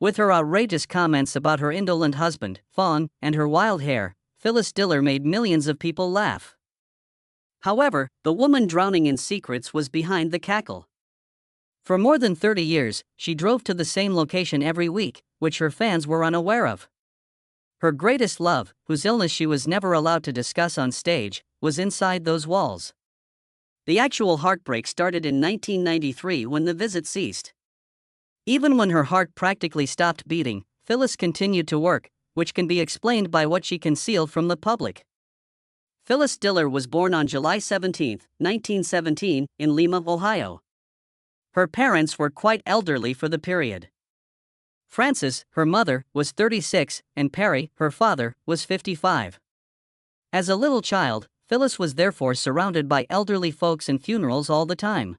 With her outrageous comments about her indolent husband, Fawn, and her wild hair, Phyllis Diller made millions of people laugh. However, the woman drowning in secrets was behind the cackle. For more than 30 years, she drove to the same location every week, which her fans were unaware of. Her greatest love, whose illness she was never allowed to discuss on stage, was inside those walls. The actual heartbreak started in 1993 when the visit ceased. Even when her heart practically stopped beating, Phyllis continued to work, which can be explained by what she concealed from the public. Phyllis Diller was born on July 17, 1917, in Lima, Ohio. Her parents were quite elderly for the period. Frances, her mother, was 36, and Perry, her father, was 55. As a little child, Phyllis was therefore surrounded by elderly folks and funerals all the time.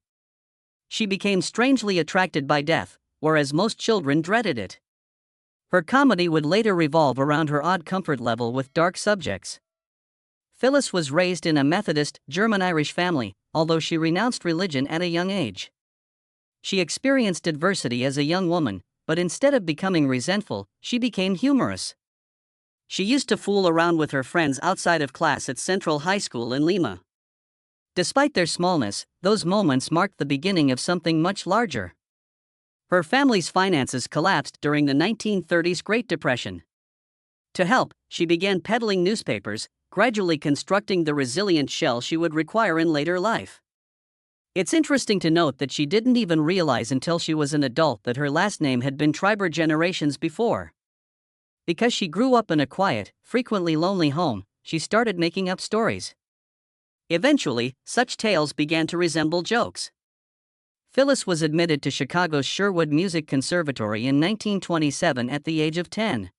She became strangely attracted by death, whereas most children dreaded it. Her comedy would later revolve around her odd comfort level with dark subjects. Phyllis was raised in a Methodist, German-Irish family, although she renounced religion at a young age. She experienced adversity as a young woman, but instead of becoming resentful, she became humorous. She used to fool around with her friends outside of class at Central High School in Lima. Despite their smallness, those moments marked the beginning of something much larger. Her family's finances collapsed during the 1930s Great Depression. To help, she began peddling newspapers, gradually constructing the resilient shell she would require in later life. It's interesting to note that she didn't even realize until she was an adult that her last name had been Triber generations before. Because she grew up in a quiet, frequently lonely home, she started making up stories. Eventually, such tales began to resemble jokes. Phyllis was admitted to Chicago's Sherwood Music Conservatory in 1927 at the age of 10.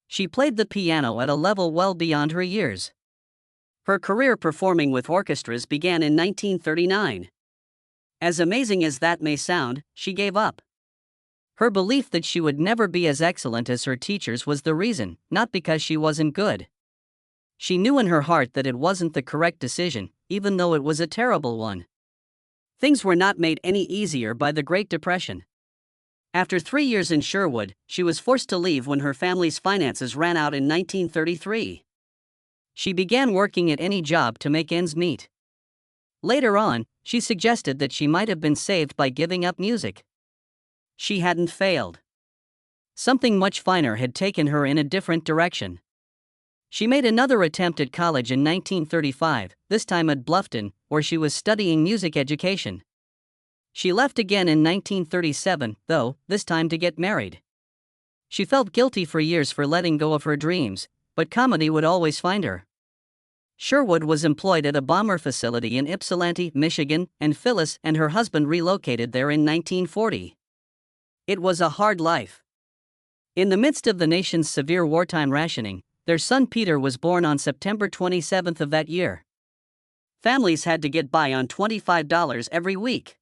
She played the piano at a level well beyond her years. Her career performing with orchestras began in 1939. As amazing as that may sound, she gave up. Her belief that she would never be as excellent as her teachers was the reason, not because she wasn't good. She knew in her heart that it wasn't the correct decision, even though it was a terrible one. Things were not made any easier by the Great Depression. After 3 years in Sherwood, she was forced to leave when her family's finances ran out in 1933. She began working at any job to make ends meet. Later on, she suggested that she might have been saved by giving up music. She hadn't failed. Something much finer had taken her in a different direction. She made another attempt at college in 1935, this time at Bluffton, where she was studying music education. She left again in 1937, though, this time to get married. She felt guilty for years for letting go of her dreams, but comedy would always find her. Sherwood was employed at a bomber facility in Ypsilanti, Michigan, and Phyllis and her husband relocated there in 1940. It was a hard life. In the midst of the nation's severe wartime rationing, their son Peter was born on September 27 of that year. Families had to get by on $25 every week.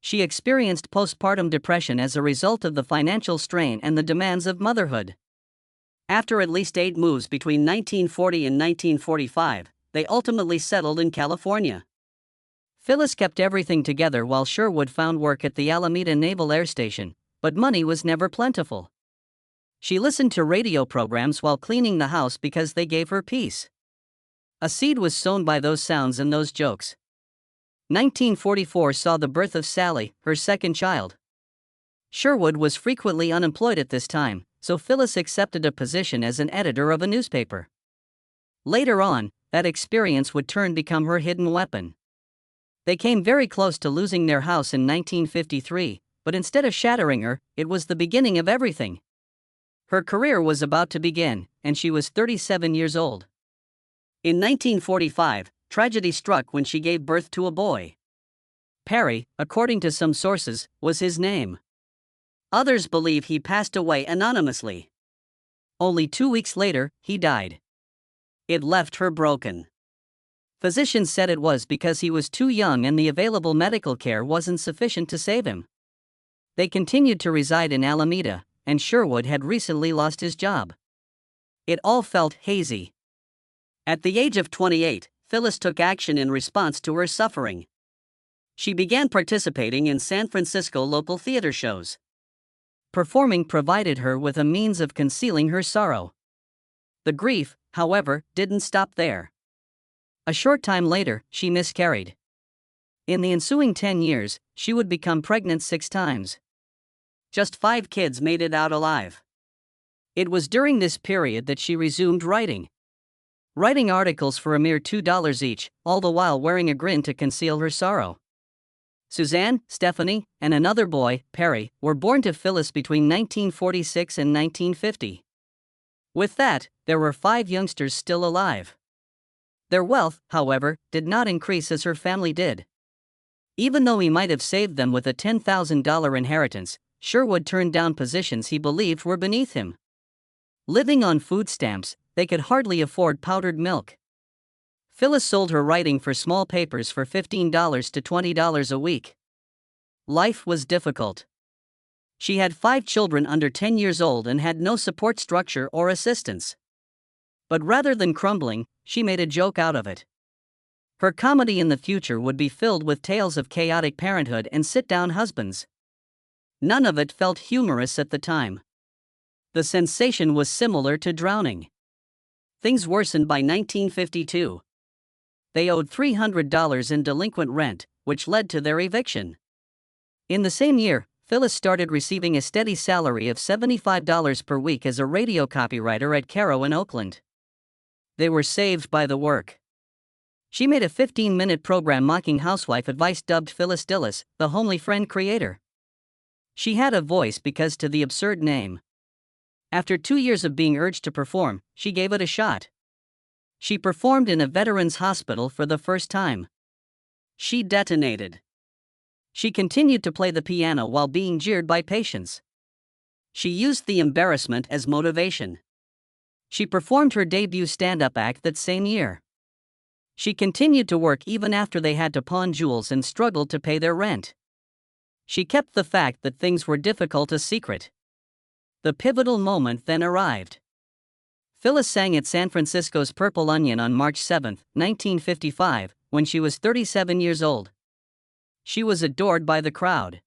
She experienced postpartum depression as a result of the financial strain and the demands of motherhood. After at least 8 moves between 1940 and 1945, they ultimately settled in California. Phyllis kept everything together while Sherwood found work at the Alameda Naval Air Station, but money was never plentiful. She listened to radio programs while cleaning the house because they gave her peace. A seed was sown by those sounds and those jokes. 1944 saw the birth of Sally, her second child. Sherwood was frequently unemployed at this time, so Phyllis accepted a position as an editor of a newspaper. Later on, that experience would become her hidden weapon. They came very close to losing their house in 1953, but instead of shattering her, it was the beginning of everything. Her career was about to begin, and she was 37 years old. In 1945, tragedy struck when she gave birth to a boy. Perry, according to some sources, was his name. Others believe he passed away anonymously. Only 2 weeks later, he died. It left her broken. Physicians said it was because he was too young and the available medical care wasn't sufficient to save him. They continued to reside in Alameda, and Sherwood had recently lost his job. It all felt hazy. At the age of 28, Phyllis took action in response to her suffering. She began participating in San Francisco local theater shows. Performing provided her with a means of concealing her sorrow. The grief, however, didn't stop there. A short time later, she miscarried. In the ensuing 10 years, she would become pregnant 6 times. Just 5 kids made it out alive. It was during this period that she resumed writing. Writing articles for a mere $2 each, all the while wearing a grin to conceal her sorrow. Suzanne, Stephanie, and another boy, Perry, were born to Phyllis between 1946 and 1950. With that, there were 5 youngsters still alive. Their wealth, however, did not increase as her family did. Even though he might have saved them with a $10,000 inheritance, Sherwood turned down positions he believed were beneath him. Living on food stamps, they could hardly afford powdered milk. Phyllis sold her writing for small papers for $15 to $20 a week. Life was difficult. She had 5 children under 10 years old and had no support structure or assistance. But rather than crumbling, she made a joke out of it. Her comedy in the future would be filled with tales of chaotic parenthood and sit-down husbands. None of it felt humorous at the time. The sensation was similar to drowning. Things worsened by 1952. They owed $300 in delinquent rent, which led to their eviction. In the same year, Phyllis started receiving a steady salary of $75 per week as a radio copywriter at Caro in Oakland. They were saved by the work. She made a 15-minute program mocking housewife advice dubbed Phyllis Diller, the homely friend creator. She had a voice because to the absurd name. After 2 years of being urged to perform, she gave it a shot. She performed in a veterans' hospital for the first time. She detonated. She continued to play the piano while being jeered by patients. She used the embarrassment as motivation. She performed her debut stand-up act that same year. She continued to work even after they had to pawn jewels and struggled to pay their rent. She kept the fact that things were difficult a secret. The pivotal moment then arrived. Phyllis sang at San Francisco's Purple Onion on March 7, 1955, when she was 37 years old. She was adored by the crowd.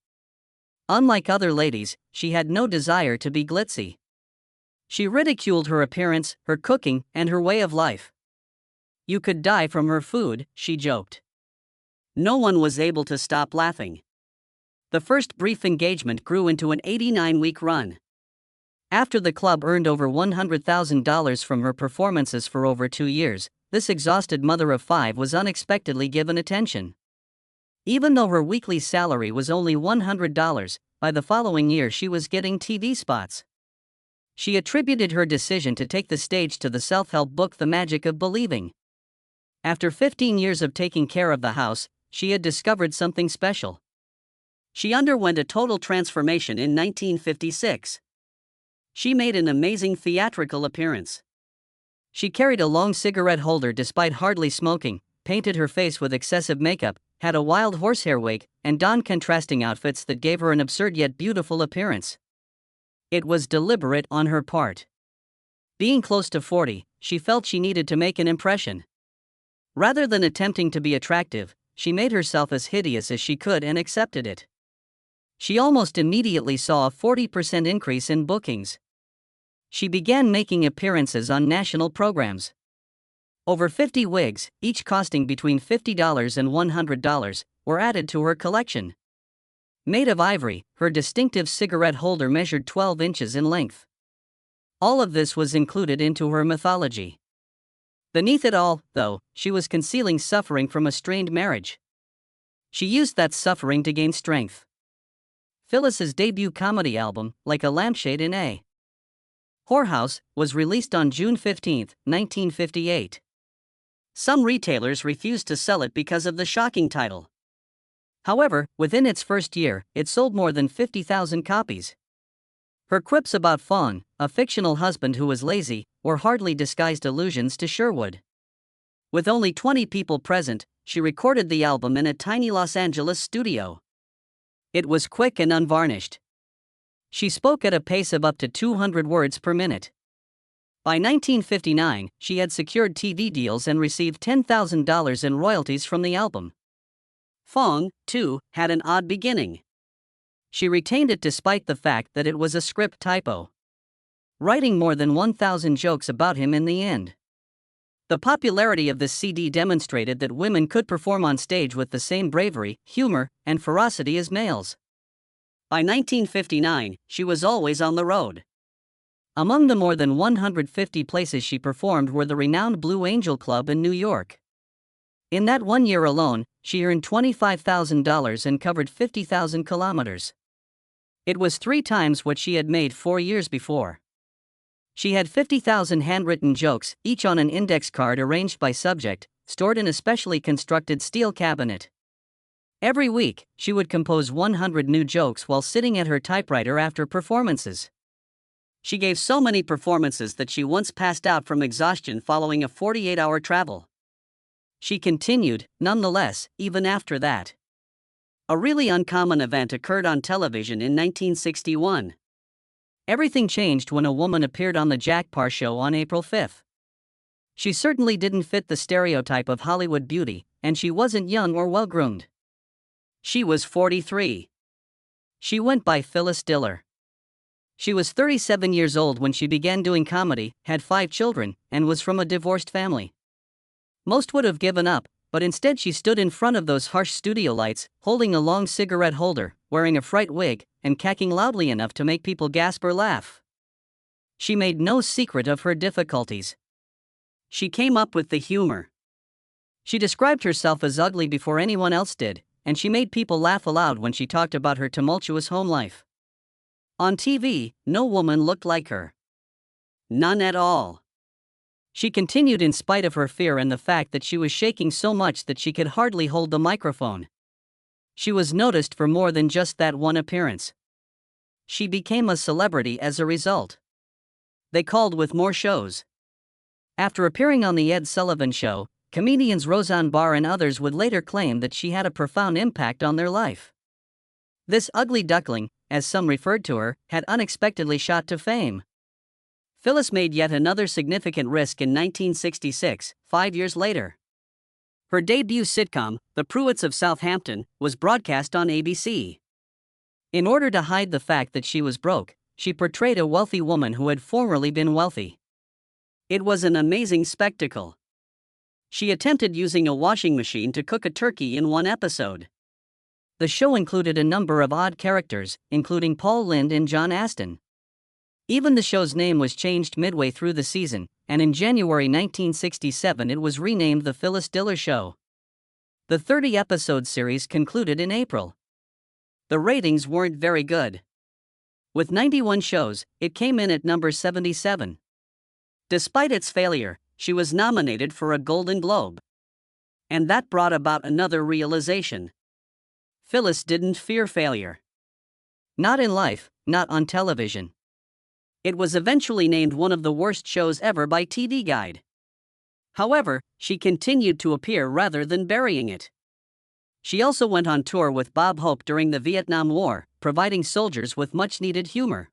Unlike other ladies, she had no desire to be glitzy. She ridiculed her appearance, her cooking, and her way of life. You could die from her food, she joked. No one was able to stop laughing. The first brief engagement grew into an 89-week run. After the club earned over $100,000 from her performances for over 2 years, this exhausted mother of 5 was unexpectedly given attention. Even though her weekly salary was only $100, by the following year she was getting TV spots. She attributed her decision to take the stage to the self-help book The Magic of Believing. After 15 years of taking care of the house, she had discovered something special. She underwent a total transformation in 1956. She made an amazing theatrical appearance. She carried a long cigarette holder despite hardly smoking, painted her face with excessive makeup, had a wild horsehair wig, and donned contrasting outfits that gave her an absurd yet beautiful appearance. It was deliberate on her part. Being close to 40, she felt she needed to make an impression. Rather than attempting to be attractive, she made herself as hideous as she could and accepted it. She almost immediately saw a 40% increase in bookings. She began making appearances on national programs. Over 50 wigs, each costing between $50 and $100, were added to her collection. Made of ivory, her distinctive cigarette holder measured 12 inches in length. All of this was included into her mythology. Beneath it all, though, she was concealing suffering from a strained marriage. She used that suffering to gain strength. Phyllis's debut comedy album, Like a Lampshade in a Whorehouse, was released on June 15, 1958. Some retailers refused to sell it because of the shocking title. However, within its first year, it sold more than 50,000 copies. Her quips about Fawn, a fictional husband who was lazy, were hardly disguised allusions to Sherwood. With only 20 people present, she recorded the album in a tiny Los Angeles studio. It was quick and unvarnished. She spoke at a pace of up to 200 words per minute. By 1959, she had secured TV deals and received $10,000 in royalties from the album. Fong, too, had an odd beginning. She retained it despite the fact that it was a script typo, writing more than 1,000 jokes about him in the end. The popularity of this CD demonstrated that women could perform on stage with the same bravery, humor, and ferocity as males. By 1959, she was always on the road. Among the more than 150 places she performed were the renowned Blue Angel Club in New York. In that 1 year alone, she earned $25,000 and covered 50,000 kilometers. It was 3 times what she had made 4 years before. She had 50,000 handwritten jokes, each on an index card arranged by subject, stored in a specially constructed steel cabinet. Every week, she would compose 100 new jokes while sitting at her typewriter after performances. She gave so many performances that she once passed out from exhaustion following a 48-hour travel. She continued, nonetheless, even after that. A really uncommon event occurred on television in 1961. Everything changed when a woman appeared on the Jack Paar show on April 5. She certainly didn't fit the stereotype of Hollywood beauty, and she wasn't young or well-groomed. She was 43. She went by Phyllis Diller. She was 37 years old when she began doing comedy, had 5 children, and was from a divorced family. Most would have given up, but instead she stood in front of those harsh studio lights, holding a long cigarette holder, wearing a fright wig, and cackling loudly enough to make people gasp or laugh. She made no secret of her difficulties. She came up with the humor. She described herself as ugly before anyone else did, and she made people laugh aloud when she talked about her tumultuous home life. On TV, no woman looked like her. None at all. She continued in spite of her fear and the fact that she was shaking so much that she could hardly hold the microphone. She was noticed for more than just that one appearance. She became a celebrity as a result. They called with more shows. After appearing on The Ed Sullivan Show, comedians Roseanne Barr and others would later claim that she had a profound impact on their life. This ugly duckling, as some referred to her, had unexpectedly shot to fame. Phyllis made yet another significant risk in 1966, 5 years later. Her debut sitcom, The Pruitts of Southampton, was broadcast on ABC. In order to hide the fact that she was broke, she portrayed a wealthy woman who had formerly been wealthy. It was an amazing spectacle. She attempted using a washing machine to cook a turkey in one episode. The show included a number of odd characters, including Paul Lynde and John Aston. Even the show's name was changed midway through the season, and in January 1967 it was renamed The Phyllis Diller Show. The 30-episode series concluded in April. The ratings weren't very good. With 91 shows, it came in at number 77. Despite its failure, she was nominated for a Golden Globe. And that brought about another realization. Phyllis didn't fear failure. Not in life, not on television. It was eventually named one of the worst shows ever by TV Guide. However, she continued to appear rather than burying it. She also went on tour with Bob Hope during the Vietnam War, providing soldiers with much-needed humor.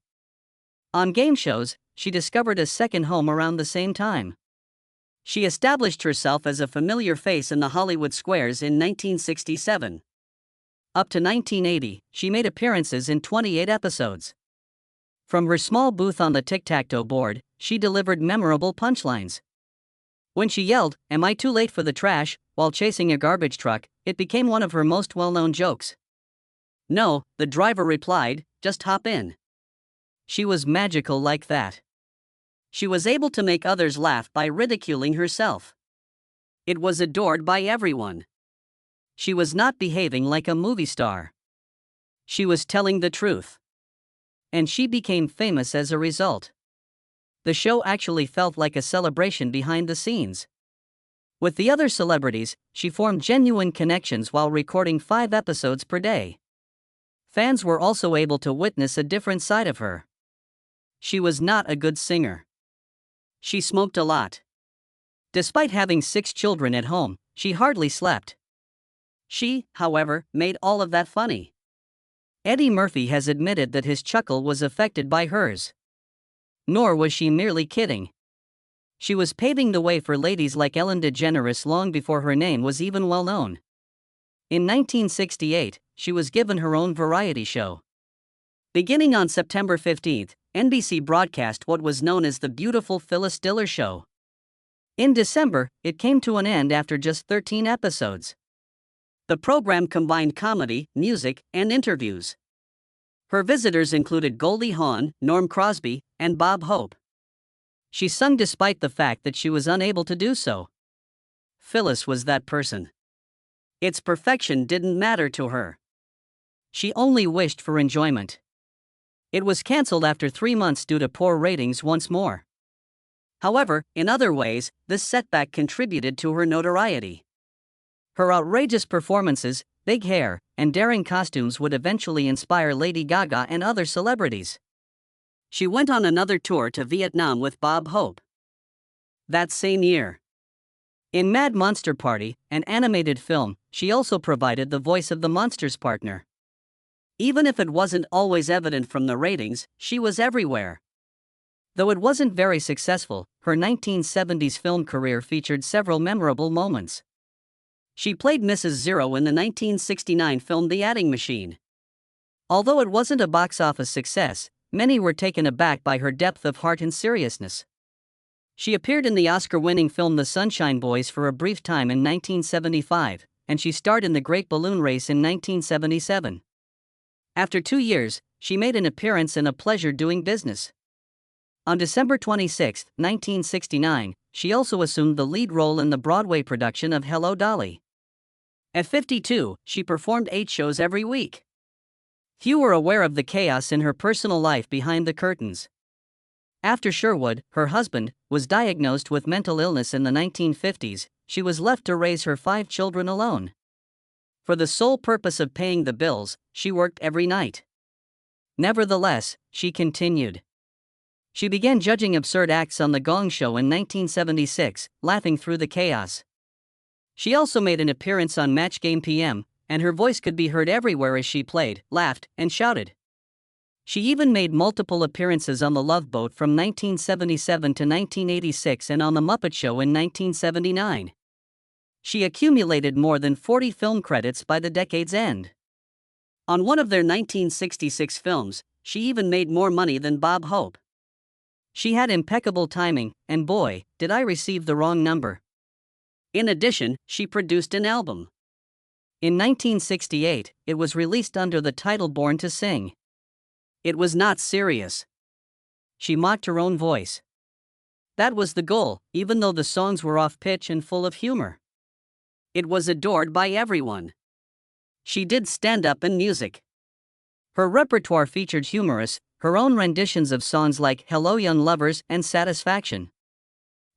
On game shows, she discovered a second home around the same time. She established herself as a familiar face in the Hollywood squares in 1967. Up to 1980, she made appearances in 28 episodes. From her small booth on the tic-tac-toe board, she delivered memorable punchlines. When she yelled, "Am I too late for the trash?" while chasing a garbage truck, it became one of her most well-known jokes. "No," the driver replied, "just hop in." She was magical like that. She was able to make others laugh by ridiculing herself. It was adored by everyone. She was not behaving like a movie star. She was telling the truth. And she became famous as a result. The show actually felt like a celebration behind the scenes. With the other celebrities, she formed genuine connections while recording 5 episodes per day. Fans were also able to witness a different side of her. She was not a good singer. She smoked a lot. Despite having 6 children at home, she hardly slept. She, however, made all of that funny. Eddie Murphy has admitted that his chuckle was affected by hers. Nor was she merely kidding. She was paving the way for ladies like Ellen DeGeneres long before her name was even well known. In 1968, she was given her own variety show. Beginning on September 15, NBC broadcast what was known as the Beautiful Phyllis Diller Show. In December, it came to an end after just 13 episodes. The program combined comedy, music, and interviews. Her visitors included Goldie Hawn, Norm Crosby, and Bob Hope. She sung despite the fact that she was unable to do so. Phyllis was that person. Its perfection didn't matter to her. She only wished for enjoyment. It was cancelled after 3 months due to poor ratings once more. However, in other ways, this setback contributed to her notoriety. Her outrageous performances, big hair, and daring costumes would eventually inspire Lady Gaga and other celebrities. She went on another tour to Vietnam with Bob Hope. That same year, in Mad Monster Party, an animated film, she also provided the voice of the monster's partner. Even if it wasn't always evident from the ratings, she was everywhere. Though it wasn't very successful, her 1970s film career featured several memorable moments. She played Mrs. Zero in the 1969 film The Adding Machine. Although it wasn't a box office success, many were taken aback by her depth of heart and seriousness. She appeared in the Oscar-winning film The Sunshine Boys for a brief time in 1975, and she starred in The Great Balloon Race in 1977. After 2 years, she made an appearance in A Pleasure Doing Business. On December 26, 1969, she also assumed the lead role in the Broadway production of Hello, Dolly. At 52, she performed 8 shows every week. Few were aware of the chaos in her personal life behind the curtains. After Sherwood, her husband, was diagnosed with mental illness in the 1950s, she was left to raise her 5 children alone. For the sole purpose of paying the bills, she worked every night. Nevertheless, she continued. She began judging absurd acts on The Gong Show in 1976, laughing through the chaos. She also made an appearance on Match Game PM, and her voice could be heard everywhere as she played, laughed, and shouted. She even made multiple appearances on The Love Boat from 1977 to 1986 and on The Muppet Show in 1979. She accumulated more than 40 film credits by the decade's end. On one of their 1966 films, she even made more money than Bob Hope. She had impeccable timing, and boy, did I receive the wrong number. In addition, she produced an album. In 1968, it was released under the title Born to Sing. It was not serious. She mocked her own voice. That was the goal, even though the songs were off-pitch and full of humor. It was adored by everyone. She did stand-up and music. Her repertoire featured humorous, her own renditions of songs like Hello Young Lovers and Satisfaction.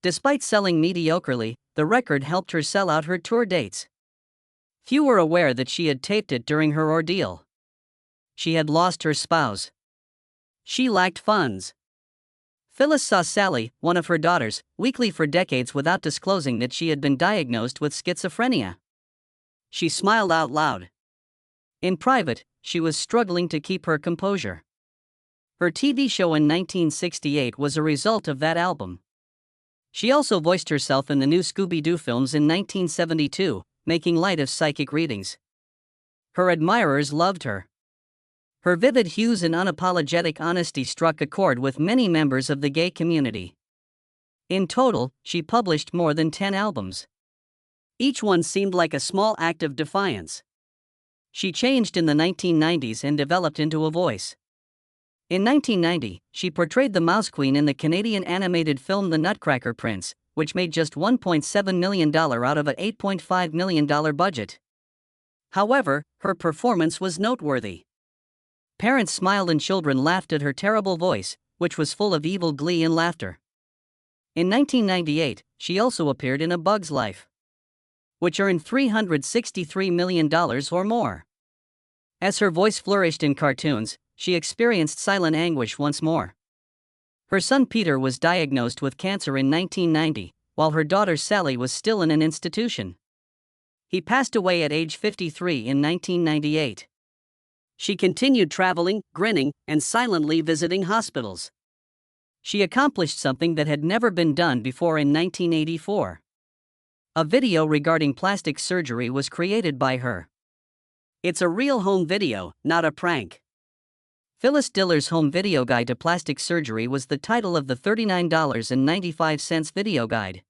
Despite selling mediocrely, the record helped her sell out her tour dates. Few were aware that she had taped it during her ordeal. She had lost her spouse. She lacked funds. Phyllis saw Sally, one of her daughters, weekly for decades without disclosing that she had been diagnosed with schizophrenia. She smiled out loud. In private, she was struggling to keep her composure. Her TV show in 1968 was a result of that album. She also voiced herself in the new Scooby-Doo films in 1972, making light of psychic readings. Her admirers loved her. Her vivid hues and unapologetic honesty struck a chord with many members of the gay community. In total, she published more than 10 albums. Each one seemed like a small act of defiance. She changed in the 1990s and developed into a voice. In 1990, she portrayed the Mouse Queen in the Canadian animated film The Nutcracker Prince, which made just $1.7 million out of an $8.5 million budget. However, her performance was noteworthy. Parents smiled and children laughed at her terrible voice, which was full of evil glee and laughter. In 1998, she also appeared in A Bug's Life, which earned $363 million or more. As her voice flourished in cartoons, she experienced silent anguish once more. Her son Peter was diagnosed with cancer in 1990, while her daughter Sally was still in an institution. He passed away at age 53 in 1998. She continued traveling, grinning, and silently visiting hospitals. She accomplished something that had never been done before in 1984. A video regarding plastic surgery was created by her. It's a real home video, not a prank. Phyllis Diller's Home Video Guide to Plastic Surgery was the title of the $39.95 video guide.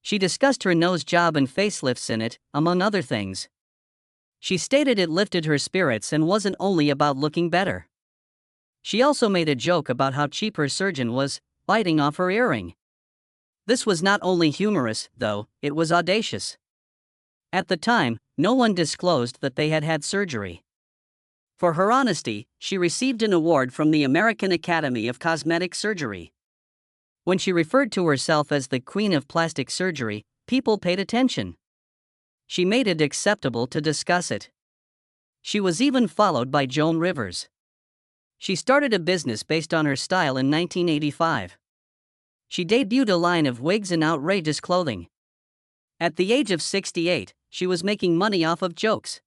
She discussed her nose job and facelifts in it, among other things. She stated it lifted her spirits and wasn't only about looking better. She also made a joke about how cheap her surgeon was, biting off her earring. This was not only humorous, though, it was audacious. At the time, no one disclosed that they had had surgery. For her honesty, she received an award from the American Academy of Cosmetic Surgery. When she referred to herself as the Queen of Plastic Surgery, people paid attention. She made it acceptable to discuss it. She was even followed by Joan Rivers. She started a business based on her style in 1985. She debuted a line of wigs and outrageous clothing. At the age of 68, she was making money off of jokes.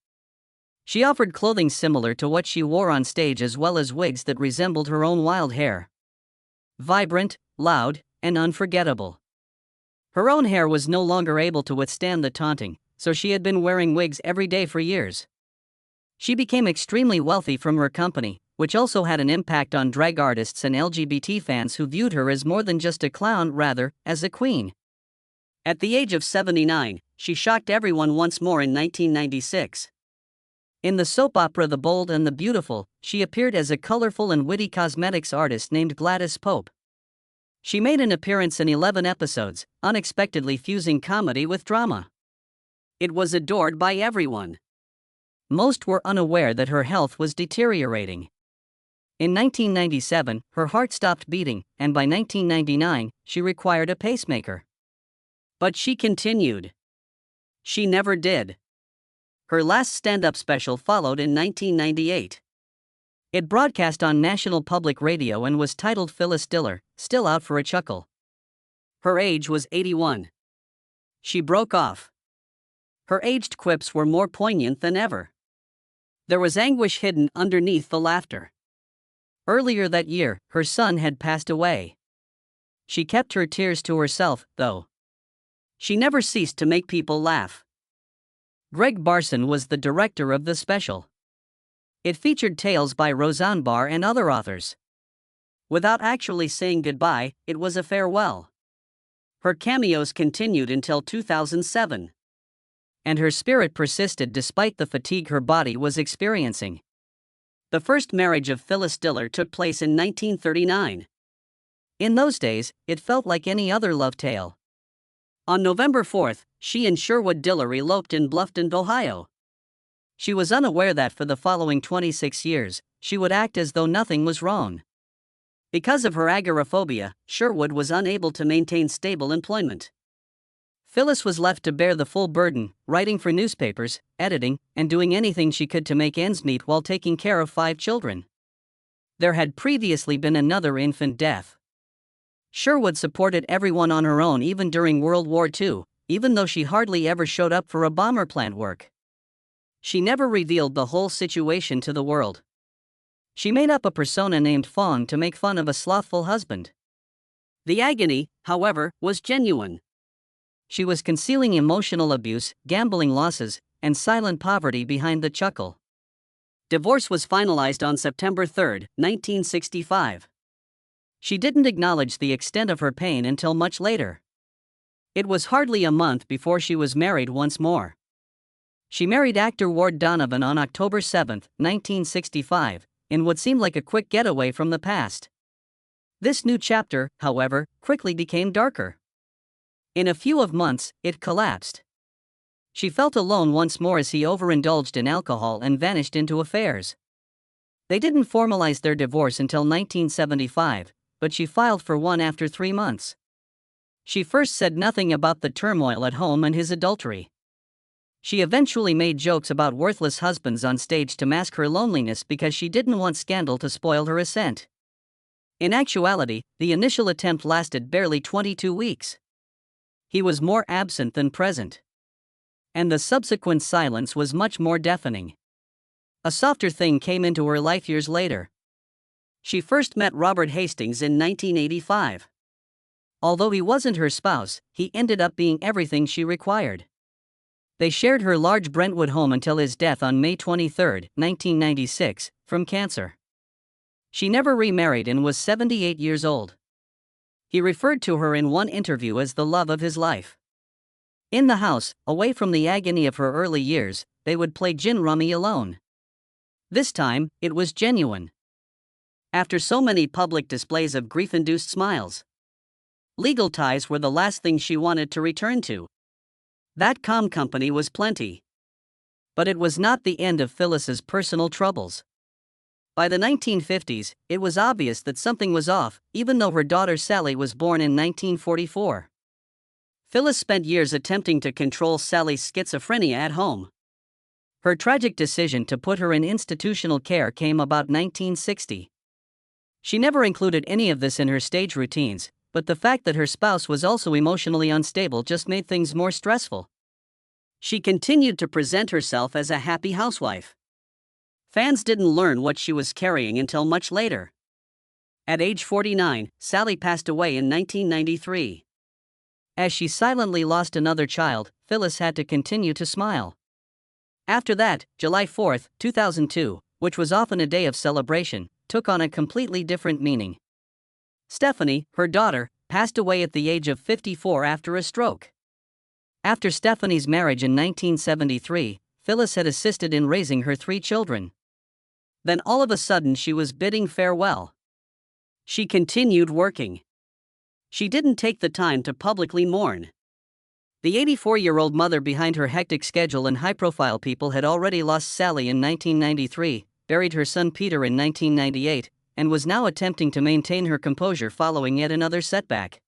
She offered clothing similar to what she wore on stage as well as wigs that resembled her own wild hair. Vibrant, loud, and unforgettable. Her own hair was no longer able to withstand the taunting, so she had been wearing wigs every day for years. She became extremely wealthy from her company, which also had an impact on drag artists and LGBT fans who viewed her as more than just a clown, rather, as a queen. At the age of 79, she shocked everyone once more in 1996. In the soap opera The Bold and the Beautiful, she appeared as a colorful and witty cosmetics artist named Gladys Pope. She made an appearance in 11 episodes, unexpectedly fusing comedy with drama. It was adored by everyone. Most were unaware that her health was deteriorating. In 1997, her heart stopped beating, and by 1999, she required a pacemaker. But she continued. She never did. Her last stand-up special followed in 1998. It broadcast on National Public Radio and was titled Phyllis Diller, Still Out for a Chuckle. Her age was 81. She broke off. Her aged quips were more poignant than ever. There was anguish hidden underneath the laughter. Earlier that year, her son had passed away. She kept her tears to herself, though. She never ceased to make people laugh. Greg Barson was the director of the special. It featured tales by Roseanne Barr and other authors. Without actually saying goodbye, it was a farewell. Her cameos continued until 2007. And her spirit persisted despite the fatigue her body was experiencing. The first marriage of Phyllis Diller took place in 1939. In those days, it felt like any other love tale. On November 4, she and Sherwood Diller eloped in Bluffton, Ohio. She was unaware that for the following 26 years, she would act as though nothing was wrong. Because of her agoraphobia, Sherwood was unable to maintain stable employment. Phyllis was left to bear the full burden, writing for newspapers, editing, and doing anything she could to make ends meet while taking care of 5 children. There had previously been another infant death. Sherwood supported everyone on her own even during World War II, even though she hardly ever showed up for a bomber plant work. She never revealed the whole situation to the world. She made up a persona named Fawn to make fun of a slothful husband. The agony, however, was genuine. She was concealing emotional abuse, gambling losses, and silent poverty behind the chuckle. Divorce was finalized on September 3, 1965. She didn't acknowledge the extent of her pain until much later. It was hardly a month before she was married once more. She married actor Ward Donovan on October 7, 1965, in what seemed like a quick getaway from the past. This new chapter, however, quickly became darker. In a few months, it collapsed. She felt alone once more as he overindulged in alcohol and vanished into affairs. They didn't formalize their divorce until 1975, but she filed for one after 3 months. She first said nothing about the turmoil at home and his adultery. She eventually made jokes about worthless husbands on stage to mask her loneliness because she didn't want scandal to spoil her ascent. In actuality, the initial attempt lasted barely 22 weeks. He was more absent than present. And the subsequent silence was much more deafening. A softer thing came into her life years later. She first met Robert Hastings in 1985. Although he wasn't her spouse, he ended up being everything she required. They shared her large Brentwood home until his death on May 23, 1996, from cancer. She never remarried and was 78 years old. He referred to her in one interview as the love of his life. In the house, away from the agony of her early years, they would play gin rummy alone. This time, it was genuine. After so many public displays of grief-induced smiles, legal ties were the last thing she wanted to return to. That calm company was plenty. But it was not the end of Phyllis's personal troubles. By the 1950s, it was obvious that something was off, even though her daughter Sally was born in 1944. Phyllis spent years attempting to control Sally's schizophrenia at home. Her tragic decision to put her in institutional care came about 1960. She never included any of this in her stage routines, but the fact that her spouse was also emotionally unstable just made things more stressful. She continued to present herself as a happy housewife. Fans didn't learn what she was carrying until much later. At age 49, Sally passed away in 1993. As she silently lost another child, Phyllis had to continue to smile. After that, July 4, 2002, which was often a day of celebration, took on a completely different meaning. Stephanie, her daughter, passed away at the age of 54 after a stroke. After Stephanie's marriage in 1973, Phyllis had assisted in raising her 3 children. Then all of a sudden she was bidding farewell. She continued working. She didn't take the time to publicly mourn. The 84-year-old mother behind her hectic schedule and high-profile people had already lost Sally in 1993, buried her son Peter in 1998, and was now attempting to maintain her composure following yet another setback.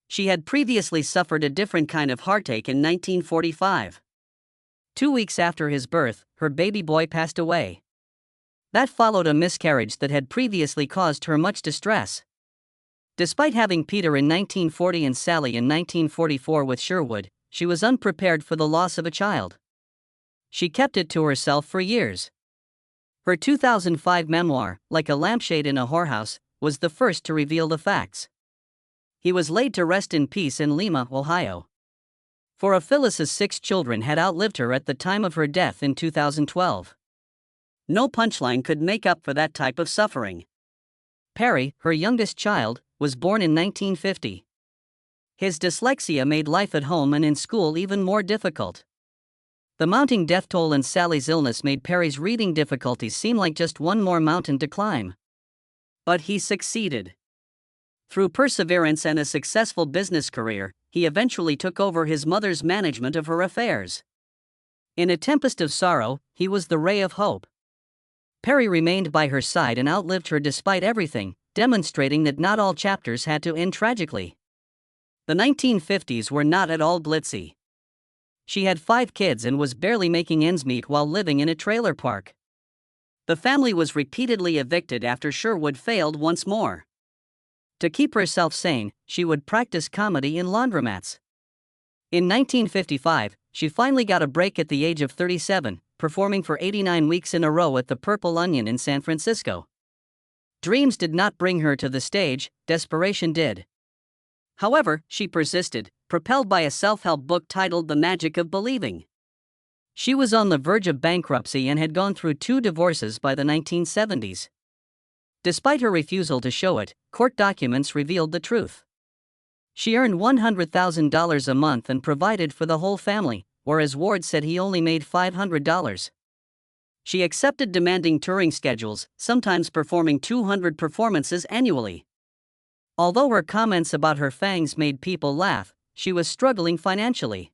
She had previously suffered a different kind of heartache in 1945. 2 weeks after his birth, her baby boy passed away. That followed a miscarriage that had previously caused her much distress. Despite having Peter in 1940 and Sally in 1944 with Sherwood, she was unprepared for the loss of a child. She kept it to herself for years. Her 2005 memoir, Like a Lampshade in a Whorehouse, was the first to reveal the facts. He was laid to rest in peace in Lima, Ohio. Four of Phyllis's 6 children had outlived her at the time of her death in 2012. No punchline could make up for that type of suffering. Perry, her youngest child, was born in 1950. His dyslexia made life at home and in school even more difficult. The mounting death toll and Sally's illness made Perry's reading difficulties seem like just one more mountain to climb. But he succeeded. Through perseverance and a successful business career, he eventually took over his mother's management of her affairs. In a tempest of sorrow, he was the ray of hope. Perry remained by her side and outlived her despite everything, demonstrating that not all chapters had to end tragically. The 1950s were not at all glitzy. She had 5 kids and was barely making ends meet while living in a trailer park. The family was repeatedly evicted after Sherwood failed once more. To keep herself sane, she would practice comedy in laundromats. In 1955, she finally got a break at the age of 37, performing for 89 weeks in a row at the Purple Onion in San Francisco. Dreams did not bring her to the stage, desperation did. However, she persisted, propelled by a self-help book titled The Magic of Believing. She was on the verge of bankruptcy and had gone through 2 divorces by the 1970s. Despite her refusal to show it, court documents revealed the truth. She earned $100,000 a month and provided for the whole family, whereas Ward said he only made $500. She accepted demanding touring schedules, sometimes performing 200 performances annually. Although her comments about her fangs made people laugh, she was struggling financially.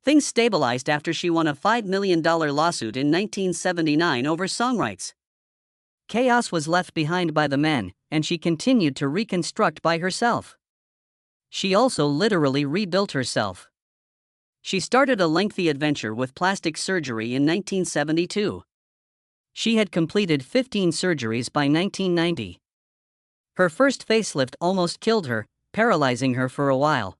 Things stabilized after she won a $5 million lawsuit in 1979 over song rights. Chaos was left behind by the men, and she continued to reconstruct by herself. She also literally rebuilt herself. She started a lengthy adventure with plastic surgery in 1972. She had completed 15 surgeries by 1990. Her first facelift almost killed her, paralyzing her for a while.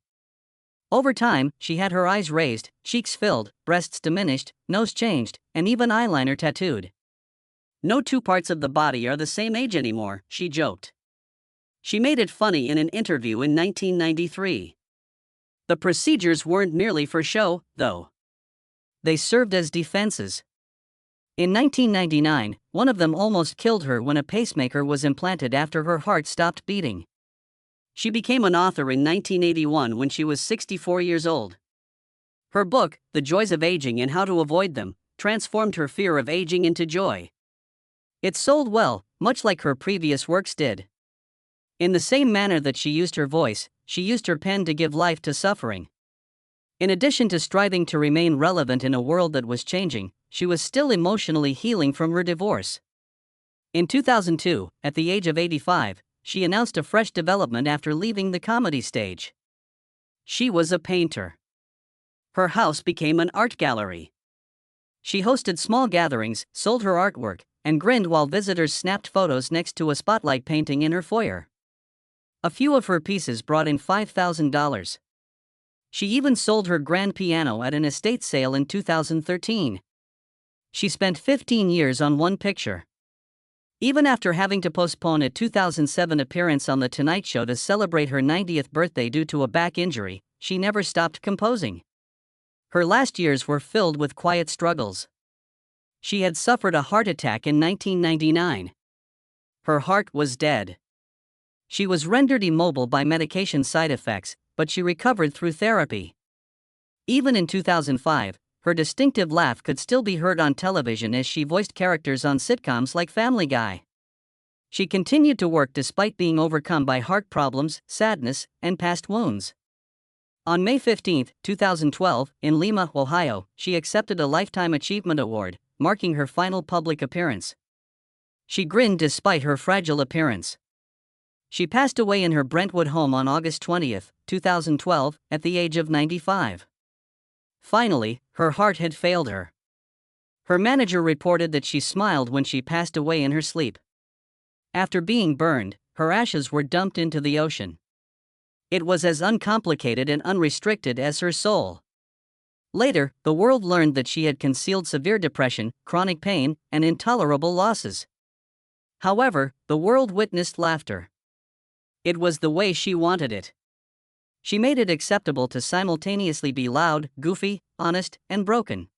Over time, she had her eyes raised, cheeks filled, breasts diminished, nose changed, and even eyeliner tattooed. No 2 parts of the body are the same age anymore, she joked. She made it funny in an interview in 1993. The procedures weren't merely for show, though. They served as defenses. In 1999, one of them almost killed her when a pacemaker was implanted after her heart stopped beating. She became an author in 1981 when she was 64 years old. Her book, The Joys of Aging and How to Avoid Them, transformed her fear of aging into joy. It sold well, much like her previous works did. In the same manner that she used her voice, she used her pen to give life to suffering. In addition to striving to remain relevant in a world that was changing, she was still emotionally healing from her divorce. In 2002, at the age of 85, she announced a fresh development after leaving the comedy stage. She was a painter. Her house became an art gallery. She hosted small gatherings, sold her artwork, and grinned while visitors snapped photos next to a spotlight painting in her foyer. A few of her pieces brought in $5,000. She even sold her grand piano at an estate sale in 2013. She spent 15 years on one picture. Even after having to postpone a 2007 appearance on The Tonight Show to celebrate her 90th birthday due to a back injury, she never stopped composing. Her last years were filled with quiet struggles. She had suffered a heart attack in 1999. Her heart was dead. She was rendered immobile by medication side effects, but she recovered through therapy. Even in 2005, her distinctive laugh could still be heard on television as she voiced characters on sitcoms like Family Guy. She continued to work despite being overcome by heart problems, sadness, and past wounds. On May 15, 2012, in Lima, Ohio, she accepted a Lifetime Achievement Award, marking her final public appearance. She grinned despite her fragile appearance. She passed away in her Brentwood home on August 20, 2012, at the age of 95. Finally, her heart had failed her. Her manager reported that she smiled when she passed away in her sleep. After being burned, her ashes were dumped into the ocean. It was as uncomplicated and unrestricted as her soul. Later, the world learned that she had concealed severe depression, chronic pain, and intolerable losses. However, the world witnessed laughter. It was the way she wanted it. She made it acceptable to simultaneously be loud, goofy, honest, and broken.